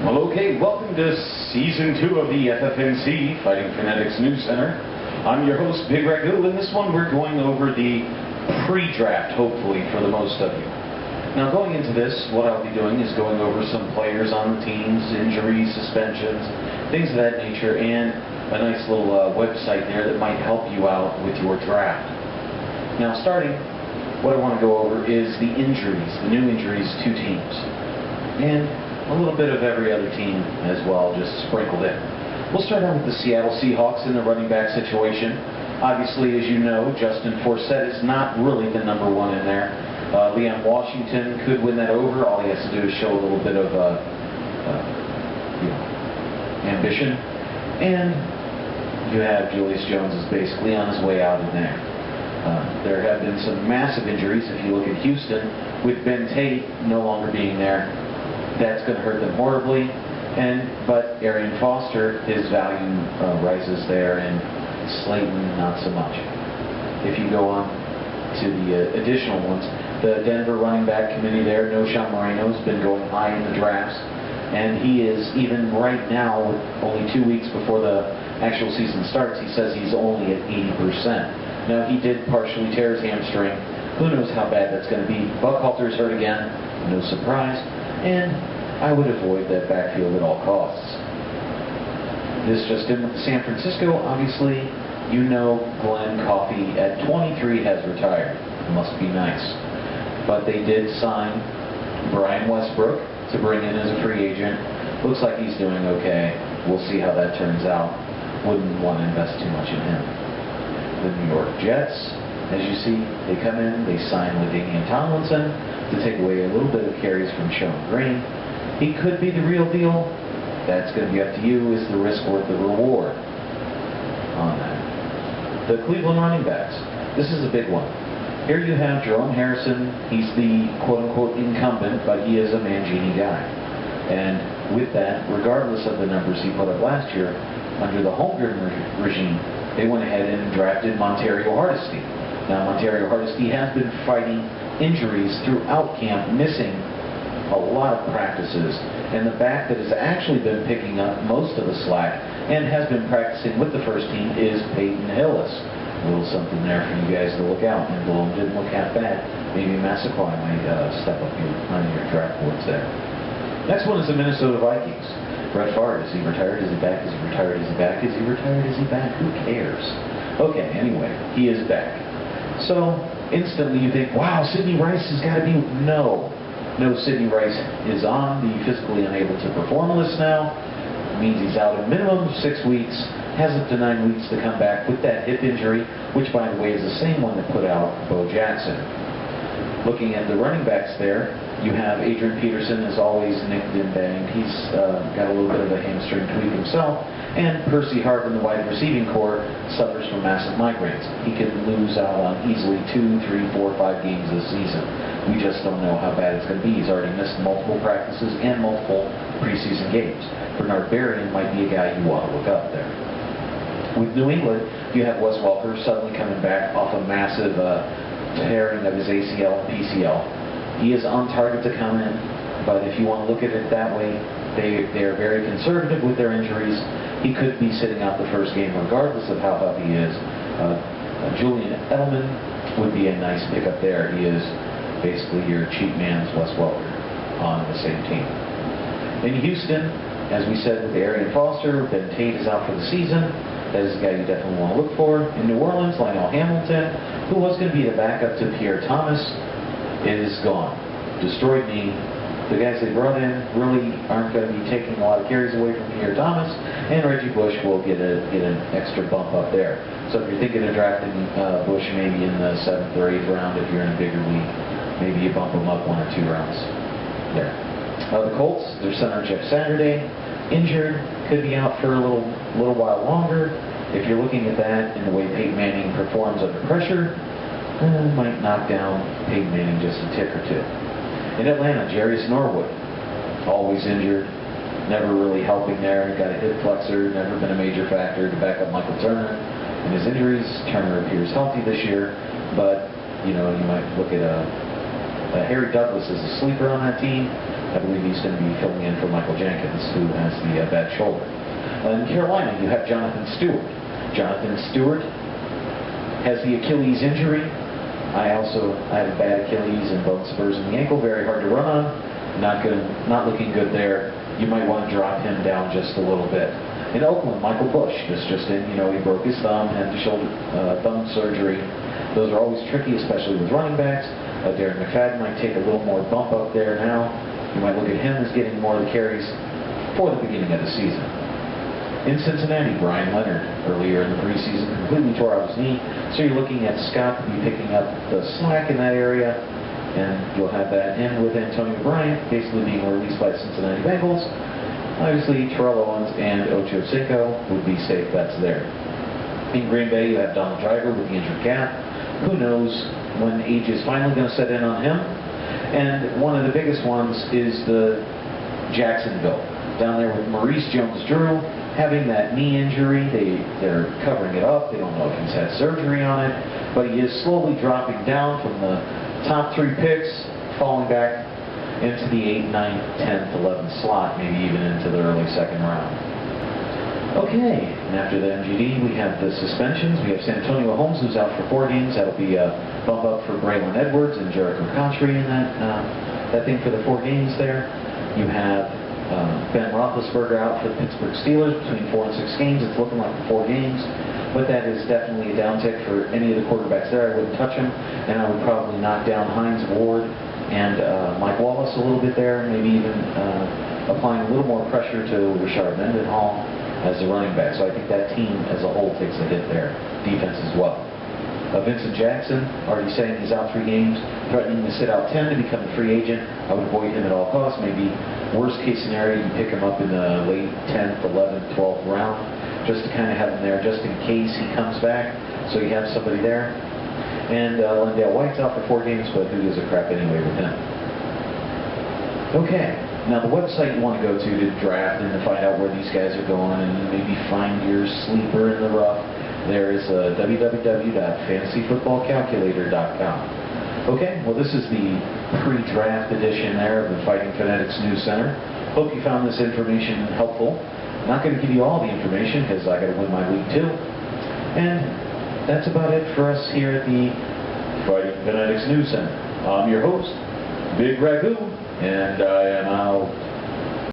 Well, okay, welcome to Season 2 of the FFNC, Fighting Fanatics News Center. I'm your host, Bigragu, and this one we're going over the pre-draft, hopefully, for the most of you. Now, going into this, what I'll be doing is going over some players on the teams, injuries, suspensions, things of that nature, and a nice little website there that might help you out with your draft. Now, starting, what I want to go over is the injuries, the new injuries to teams. And a little bit of every other team as well, just sprinkled in. We'll start out with the Seattle Seahawks in the running back situation. Obviously, as you know, Justin Forsett is not really the number one in there. Leon Washington could win that over. All he has to do is show a little bit of ambition. And you have Julius Jones is basically on his way out in there. There have been some massive injuries. If you look at Houston, with Ben Tate no longer being there, that's going to hurt them horribly. But Arian Foster, his value rises there, and Slayton not so much. If you go on to the additional ones, the Denver running back committee there, Noshawn Moreno's been going high in the drafts, and he is, even right now, only 2 weeks before the actual season starts, he says he's only at 80%. Now, he did partially tear his hamstring. Who knows how bad that's going to be. Buckhalter's hurt again, no surprise. And I would avoid that backfield at all costs. This just in with San Francisco. Obviously, you know Glenn Coffey at 23 has retired. Must be nice. But they did sign Brian Westbrook to bring in as a free agent. Looks like he's doing okay. We'll see how that turns out. Wouldn't want to invest too much in him. The New York Jets, as you see, they come in, they sign LaDainian Tomlinson to take away a little bit of carries from Sean Green. He could be the real deal. That's going to be up to you. Is the risk worth the reward on that? The Cleveland running backs. This is a big one. Here you have Jerome Harrison. He's the quote-unquote incumbent, but he is a Mangini guy. And with that, regardless of the numbers he put up last year, under the Holmgren regime, they went ahead and drafted Montario Hardesty. Now, Montario Hardesty has been fighting injuries throughout camp, missing a lot of practices. And the back that has actually been picking up most of the slack and has been practicing with the first team is Peyton Hillis. A little something there for you guys to look out. And Bloom didn't look half bad. Maybe Massaquoi might step up on your draft boards there. Next one is the Minnesota Vikings. Brett Favre, is he retired? Is he back? Is he retired? Is he back? Is he retired? Is he back? Who cares? Okay, anyway, he is back. So, instantly you think, wow, Sidney Rice has got to be... No, Sidney Rice is on the physically unable to perform list now. It means he's out a minimum of 6 weeks, has up to 9 weeks to come back with that hip injury, which, by the way, is the same one that put out Bo Jackson. Looking at the running backs there, you have Adrian Peterson, as always, nicked and banged. He's got a little bit of a hamstring tweak himself. And Percy Harvin, the wide receiving core, suffers from massive migraines. He could lose out on easily 2, 3, 4, 5 games this season. We just don't know how bad it's going to be. He's already missed multiple practices and multiple preseason games. Bernard Berrian might be a guy you want to look up there. With New England, you have Wes Welker suddenly coming back off a massive tearing of his ACL and PCL. He is on target to come in, but if you want to look at it that way, they are very conservative with their injuries. He could be sitting out the first game regardless of how healthy he is. Julian Edelman would be a nice pickup there. He is basically your cheap man's Wes Welker on the same team. In Houston, as we said with Arian Foster, Ben Tate is out for the season. That is a guy you definitely want to look for. In New Orleans, Lionel Hamilton, who was going to be the backup to Pierre Thomas, is gone. Destroyed knee. The guys they brought in really aren't going to be taking a lot of carries away from Pierre Thomas, and Reggie Bush will get an extra bump up there. So if you're thinking of drafting Bush maybe in the 7th or 8th round, if you're in a bigger league, maybe you bump him up 1 or 2 rounds there. The Colts, their center Jeff Saturday, injured, could be out for a little while longer. If you're looking at that and the way Peyton Manning performs under pressure, might knock down Peyton Manning just a tick or two. In Atlanta, Jarius Norwood, always injured, never really helping there. Got a hip flexor, never been a major factor to back up Michael Turner. In his injuries, Turner appears healthy this year, but you might look at Harry Douglas as a sleeper on that team. I believe he's going to be filling in for Michael Jenkins, who has the bad shoulder. In Carolina, you have Jonathan Stewart. Jonathan Stewart has the Achilles injury. I have a bad Achilles and bone spurs in the ankle, very hard to run on. Not looking good there. You might want to drop him down just a little bit. In Oakland, Michael Bush just in. He broke his thumb, had the thumb surgery. Those are always tricky, especially with running backs. Darren McFadden might take a little more bump up there now. You might look at him as getting more of the carries for the beginning of the season. In Cincinnati, Brian Leonard, earlier in the preseason, completely tore out his knee. So you're looking at Scott to be picking up the slack in that area. And you'll have that in with Antonio Bryant basically being released by the Cincinnati Bengals. Obviously, Terrell Owens and Ocho Cinco would be safe bets there. In Green Bay, you have Donald Driver with the injured calf. Who knows when age is finally going to set in on him. And one of the biggest ones is the Jacksonville. Down there with Maurice Jones-Drew having that knee injury. They're covering it up. They don't know if he's had surgery on it. But he is slowly dropping down from the top 3 picks, falling back into the 8th, 9th, 10th, 11th slot, maybe even into the early 2nd round. Okay, and after the MGD, we have the suspensions. We have Santonio Holmes, who's out for 4 games. That'll be a bump up for Braylon Edwards and Jericho Contry in that thing for the 4 games there. You have Ben Roethlisberger out for the Pittsburgh Steelers between 4 and 6 games. It's looking like 4 games, but that is definitely a downtick for any of the quarterbacks there. I wouldn't touch him, and I would probably knock down Hines Ward and Mike Wallace a little bit there, maybe even applying a little more pressure to Rashard Mendenhall as the running back. So I think that team as a whole takes a hit there. Defense as well. Vincent Jackson, already saying he's out 3 games, threatening to sit out 10 to become a free agent. I would avoid him at all costs. Maybe worst case scenario, you pick him up in the late 10th, 11th, 12th round, just to kind of have him there just in case he comes back. So you have somebody there. And Lendale White's out for 4 games, but who gives a crap anyway with him? Okay. Now, the website you want to go to draft and to find out where these guys are going and maybe find your sleeper in the rough, there is www.fantasyfootballcalculator.com. Okay, well, this is the pre-draft edition there of the Fighting Fanatics News Center. Hope you found this information helpful. Not going to give you all the information because I got to win my league too. And that's about it for us here at the Fighting Fanatics News Center. I'm your host, Bigragu, and I am out.